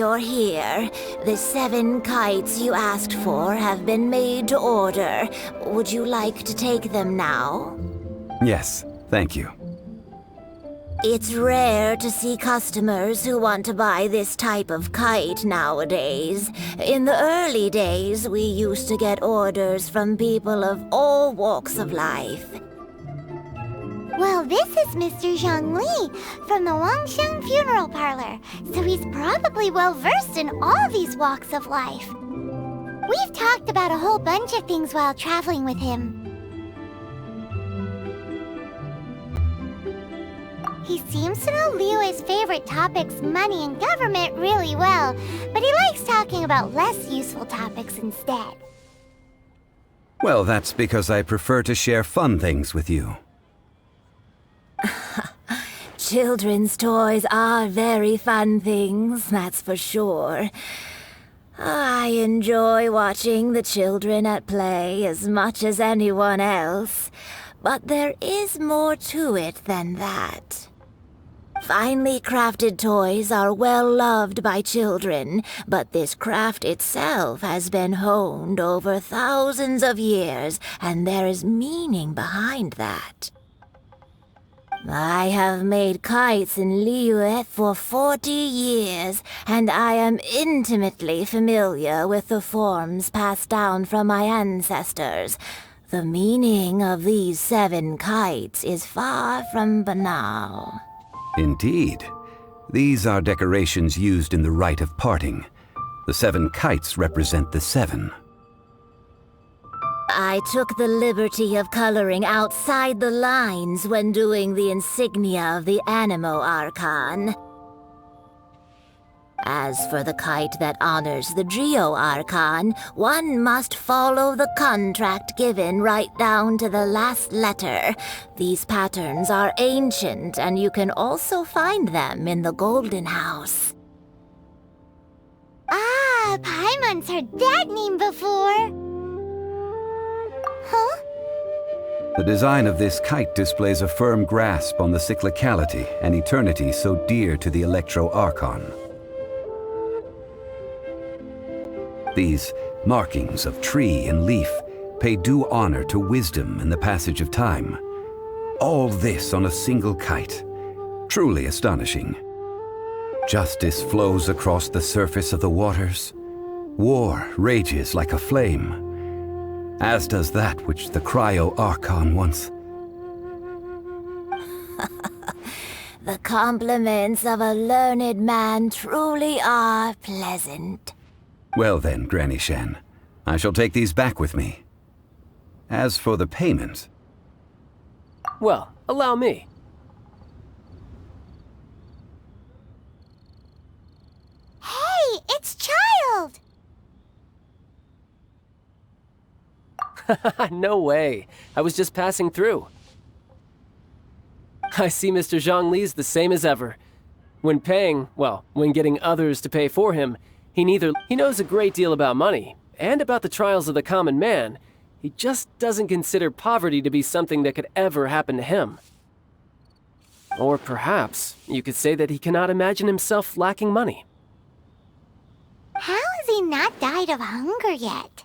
you're here. The 7 kites you asked for have been made to order. Would you like to take them now? Yes, thank you. It's rare to see customers who want to buy this type of kite nowadays. In the early days, we used to get orders from people of all walks of life. Well, this is Mr. Zhongli from the Wangxiang Funeral Parlor, so he's probably well-versed in all these walks of life. We've talked about a whole bunch of things while traveling with him. He seems to know Liyue's favorite topics, money and government, really well, but he likes talking about less useful topics instead. Well, that's because I prefer to share fun things with you. Children's toys are very fun things, that's for sure. I enjoy watching the children at play as much as anyone else, but there is more to it than that. Finely crafted toys are well loved by children, but this craft itself has been honed over thousands of years, and there is meaning behind that. I have made kites in Liyue for 40 years, and I am intimately familiar with the forms passed down from my ancestors. The meaning of these 7 kites is far from banal. Indeed. These are decorations used in the rite of parting. The 7 kites represent the 7. I took the liberty of coloring outside the lines when doing the insignia of the Animo Archon. As for the kite that honors the Geo Archon, one must follow the contract given right down to the last letter. These patterns are ancient, and you can also find them in the Golden House. Ah, Paimon's heard that name before. Huh? The design of this kite displays a firm grasp on the cyclicality and eternity so dear to the Electro Archon. These markings of tree and leaf pay due honor to wisdom and the passage of time. All this on a single kite. Truly astonishing. Justice flows across the surface of the waters. War rages like a flame, as does that which the Cryo Archon once. The compliments of a learned man truly are pleasant. Well then, Granny Shen, I shall take these back with me. As for the payment... Well, allow me. Hey, it's Child! No way. I was just passing through. I see Mr. Zhongli's the same as ever. When paying, well, when getting others to pay for him, he knows a great deal about money, and about the trials of the common man. He just doesn't consider poverty to be something that could ever happen to him. Or perhaps, you could say that he cannot imagine himself lacking money. How has he not died of hunger yet?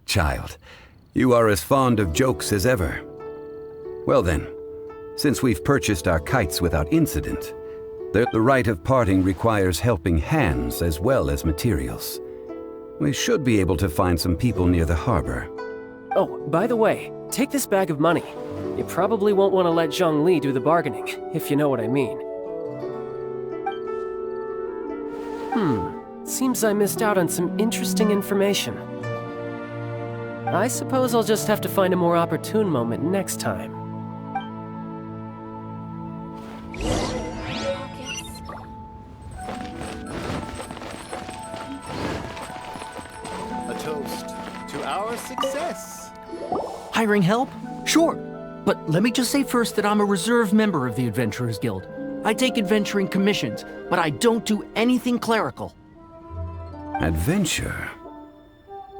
Child, you are as fond of jokes as ever. Well then, since we've purchased our kites without incident, the rite of parting requires helping hands as well as materials. We should be able to find some people near the harbor. Oh, by the way, take this bag of money. You probably won't want to let Zhongli do the bargaining, if you know what I mean. Seems I missed out on some interesting information. I suppose I'll just have to find a more opportune moment next time. A toast to our success. Hiring help? Sure. But let me just say first that I'm a reserve member of the Adventurers Guild. I take adventuring commissions, but I don't do anything clerical. Adventure?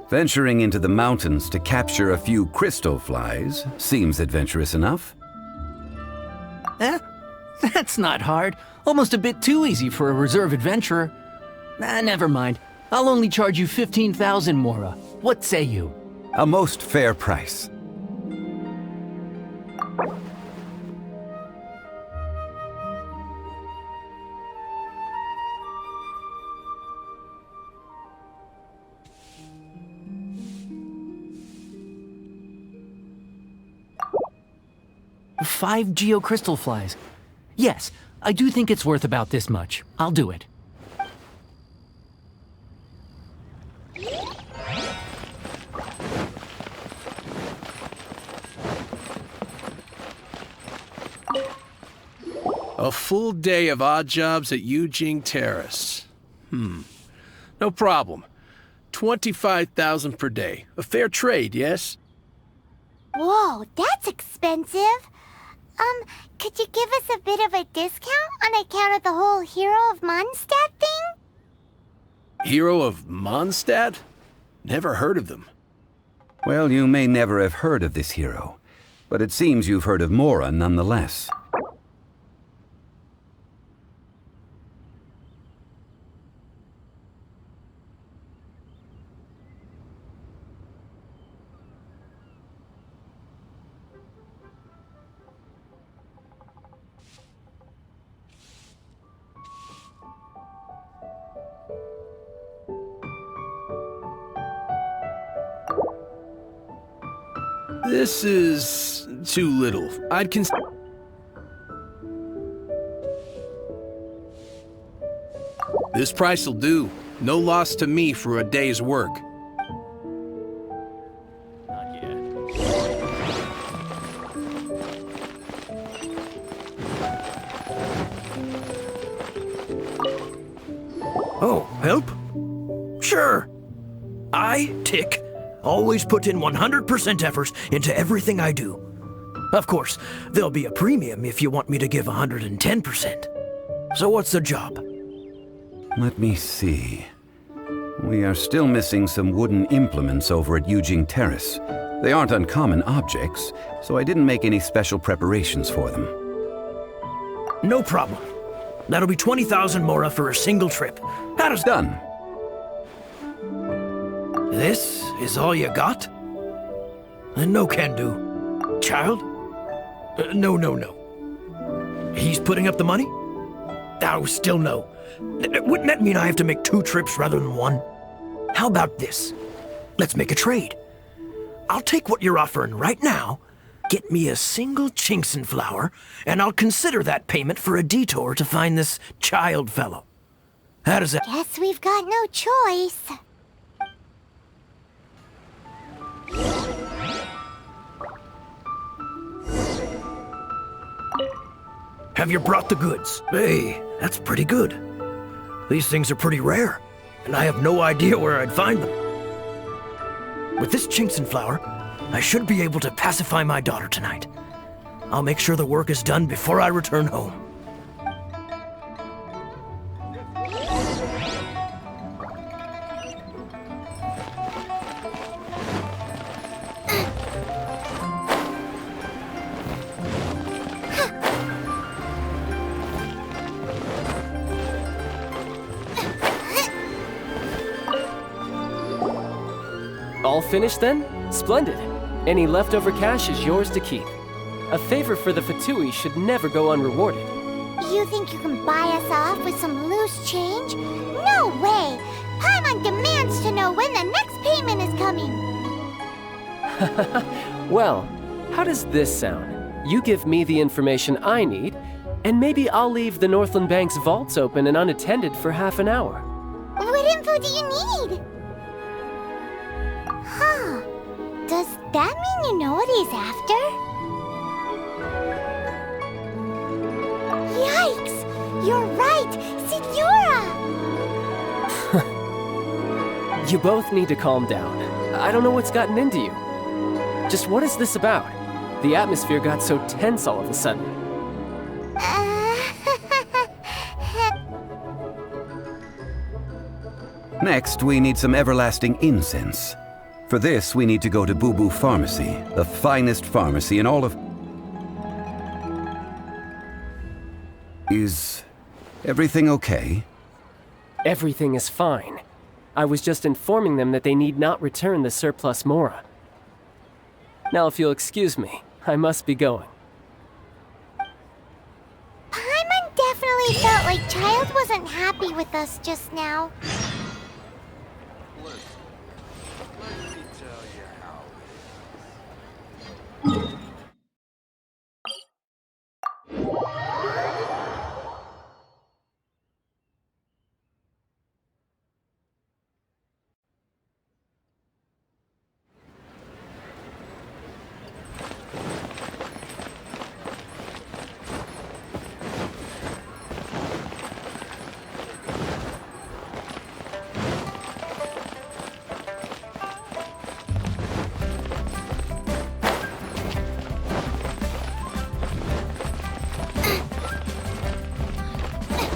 Venturing into the mountains to capture a few crystal flies seems adventurous enough. That's not hard. Almost a bit too easy for a reserve adventurer. Never mind. I'll only charge you 15,000 Mora. What say you? A most fair price. Five geocrystal flies. Yes, I do think it's worth about this much. I'll do it. A full day of odd jobs at Eugene Terrace. No problem. 25,000 per day. A fair trade, yes? Whoa, that's expensive. Could you give us a bit of a discount on account of the whole Hero of Mondstadt thing? Hero of Mondstadt? Never heard of them. Well, you may never have heard of this hero, but it seems you've heard of Mora nonetheless. This is too little. I'd This price will do. No loss to me for a day's work. Not yet. Oh, help? Sure. I, Tick, always put in 100% effort into everything I do. Of course, there'll be a premium if you want me to give 110%. So what's the job? Let me see. We are still missing some wooden implements over at Eugene Terrace. They aren't uncommon objects, so I didn't make any special preparations for them. No problem. That'll be 20,000 Mora for a single trip. How does Done. This is all you got? No can do. Child? No. He's putting up the money? Oh, still no. Wouldn't that mean I have to make 2 trips rather than 1? How about this? Let's make a trade. I'll take what you're offering right now, get me a single Qiqi flower, and I'll consider that payment for a detour to find this child fellow. How does that... Guess we've got no choice. Have you brought the goods? Hey, that's pretty good. These things are pretty rare, and I have no idea where I'd find them. With this Qiqi flower, I should be able to pacify my daughter tonight. I'll make sure the work is done before I return home. All finished then? Splendid. Any leftover cash is yours to keep. A favor for the Fatui should never go unrewarded. You think you can buy us off with some loose change? No way! Paimon demands to know when the next payment is coming! Well, how does this sound? You give me the information I need, and maybe I'll leave the Northland Bank's vaults open and unattended for half an hour. What info do you need? Huh. Does that mean you know what he's after? Yikes! You're right! Signora! You both need to calm down. I don't know what's gotten into you. Just what is this about? The atmosphere got so tense all of a sudden. Next, we need some everlasting incense. For this, we need to go to Boo Boo Pharmacy, the finest pharmacy in all of... Is Everything okay? Everything is fine. I was just informing them that they need not return the surplus Mora. Now, if you'll excuse me, I must be going. Paimon definitely felt like Child wasn't happy with us just now. Let me tell you how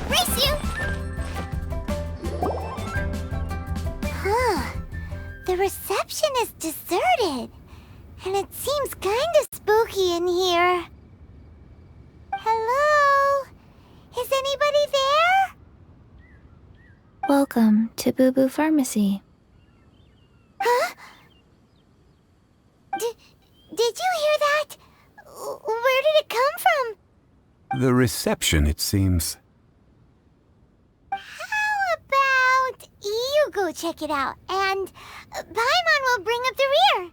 Race you! Huh. The reception is deserted. And it seems kinda spooky in here. Hello? Is anybody there? Welcome to Boo Boo Pharmacy. Huh? Did you hear that? Where did it come from? The reception, it seems. How about you go check it out, and Paimon will bring up the rear.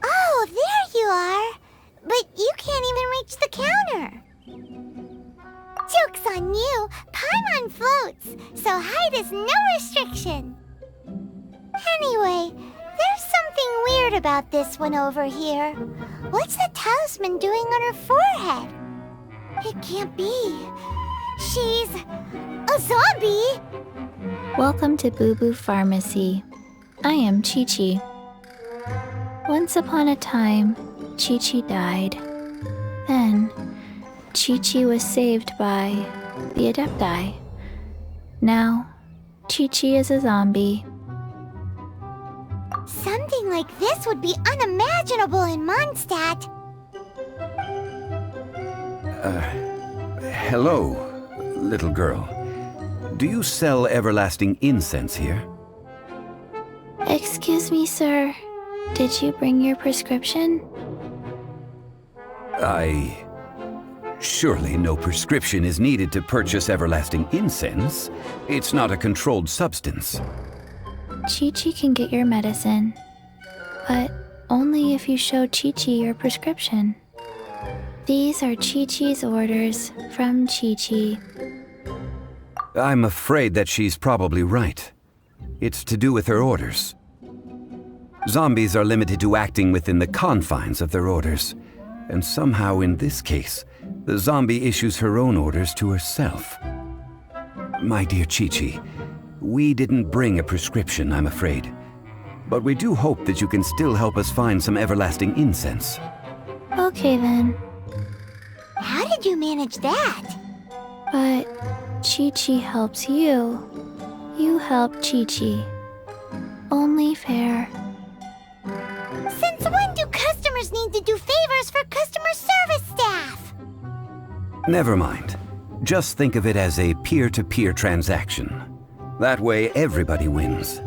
Oh, there you are. But you can't even reach the counter. Joke's on you. Paimon floats, so height is no restriction. Anyway, there's something weird about this one over here. What's the talisman doing on her forehead? It can't be. She's a zombie. Welcome to Boo Boo Pharmacy. I am Qiqi. Once upon a time, Qiqi died. Then, Qiqi was saved by the Adepti. Now, Qiqi is a zombie. Something like this would be unimaginable in Mondstadt. Hello, little girl. Do you sell everlasting incense here? Excuse me, sir. Did you bring your prescription? Surely no prescription is needed to purchase everlasting incense. It's not a controlled substance. Qiqi can get your medicine, but only if you show Qiqi your prescription. These are Qiqi's orders from Qiqi. I'm afraid that she's probably right. It's to do with her orders. Zombies are limited to acting within the confines of their orders, and somehow in this case, the zombie issues her own orders to herself. My dear Qiqi, we didn't bring a prescription, I'm afraid. But we do hope that you can still help us find some everlasting incense. Okay then, How did you manage that? but Qiqi helps you. You help Qiqi. Only fair. Since when do customers need to do favors for customer service staff? Never mind. Just think of it as a peer-to-peer transaction. That way everybody wins.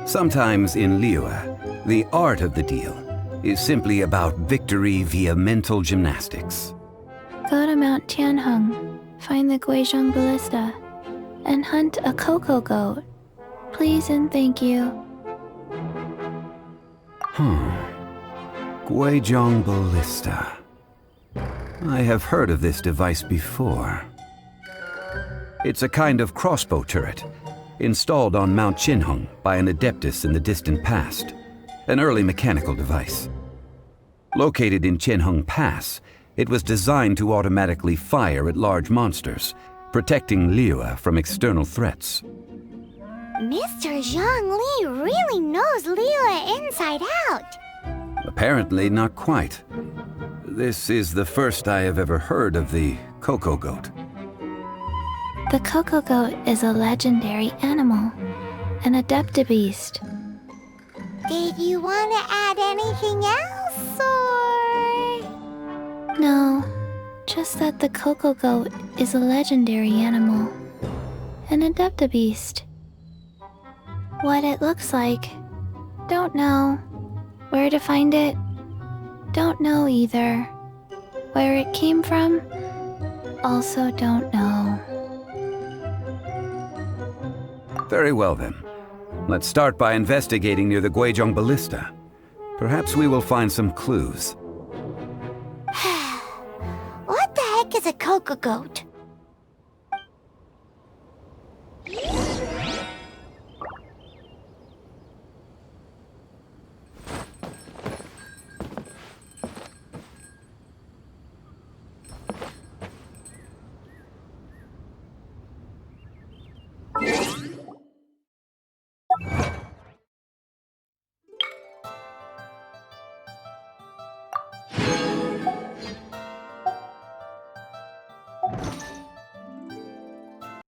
Sometimes in Liyue, the art of the deal is simply about victory via mental gymnastics. Go to Mount Tianheng, find the Guizhong Ballista, and hunt a cocogoat. Please and thank you. Guizhong Ballista. I have heard of this device before. It's a kind of crossbow turret, installed on Mount Tianheng by an adeptus in the distant past, an early mechanical device. Located in Tianheng Pass, it was designed to automatically fire at large monsters, protecting Liyue from external threats. Mr. Zhang Li really knows Liyue inside out. Apparently not quite. This is the first I have ever heard of the cocogoat. The cocogoat is a legendary animal, an adeptabeast. Did you want to add anything else, or...? No, just that the cocogoat is a legendary animal, an adeptabeast. What it looks like, don't know. Where to find it, don't know either. Where it came from, also don't know. Very well then. Let's start by investigating near the Guizhong Ballista. Perhaps we will find some clues. What the heck is a cocogoat?